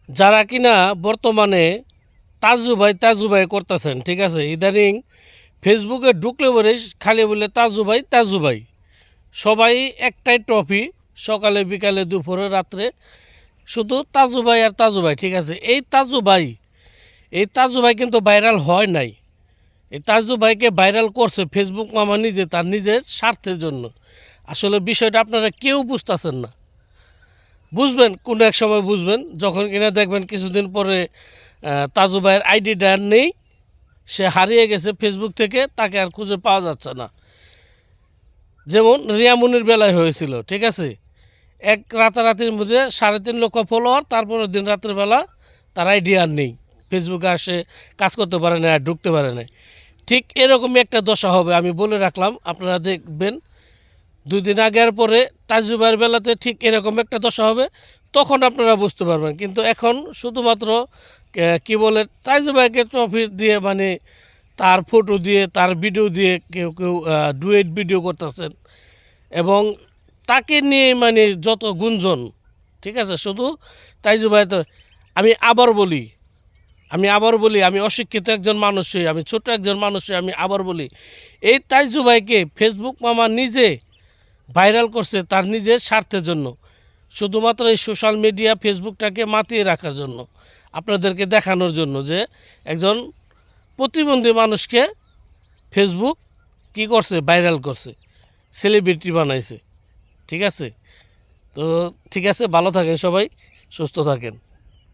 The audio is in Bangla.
যারা কিনা বর্তমানে তাজু ভাই করতেছেন, ঠিক আছে, ইদানিং ফেসবুকে ঢুকলে পরে খালি বলে তাজু ভাই। সবাই একটাই টপি, সকালে বিকালে দুপুরে রাত্রে শুধু তাজু ভাই আর তাজু ভাই, ঠিক আছে। এই তাজু ভাই কিন্তু ভাইরাল হয় নাই। এই তাজু ভাইকে ভাইরাল করছে ফেসবুক মামা নিজে, তার নিজের স্বার্থের জন্য। আসলে বিষয়টা আপনারা কেউ বুঝতেছেন না। বুঝবেন কোনো এক সময়, বুঝবেন যখন কিনা দেখবেন কিছুদিন পরে তাজু ভাইয়ের আইডিটা আর নেই, সে হারিয়ে গেছে ফেসবুক থেকে, তাকে আর খুঁজে পাওয়া যাচ্ছে না। যেমন রিয়ামনির বেলায় হয়েছিল, ঠিক আছে। এক রাতারাতির মধ্যে 3.5 লক্ষ ফলোয়ার, তারপরের দিন রাতের বেলা তার আইডি আর নেই, ফেসবুকে আসে কাজ করতে পারে না, আর ঢুকতে পারে না। ঠিক এরকমই একটা দশা হবে, আমি বলে রাখলাম, আপনারা দেখবেন 2 দিন আগের পরে তাজুবাইয়ের বেলাতে ঠিক এরকম একটা দশা হবে, তখন আপনারা বুঝতে পারবেন। কিন্তু এখন শুধুমাত্র কি বলে তাজুবাইকে ট্রফি দিয়ে, মানে তার ফটো দিয়ে, তার ভিডিও দিয়ে কেউ কেউ ডুয়েট ভিডিও করতেছেন, এবং তাকে নিয়ে মানে যত গুঞ্জন, ঠিক আছে। শুধু তাইজুবাই তো, আমি আবার বলি আমি অশিক্ষিত একজন মানুষই, আমি ছোট একজন মানুষই, আমি আবার বলি, এই তাইজুবাইকে ফেসবুক মামা নিজে ভাইরাল করছে তার নিজের স্বার্থের জন্য, শুধুমাত্র এই সোশ্যাল মিডিয়া ফেসবুকটাকে মাতিয়ে রাখার জন্য, আপনাদেরকে দেখানোর জন্য যে একজন প্রতিবন্ধী মানুষকে ফেসবুক কি করছে, ভাইরাল করছে, সেলিব্রিটি বানাইছে, ঠিক আছে। তো ঠিক আছে, ভালো থাকেন সবাই, সুস্থ থাকেন।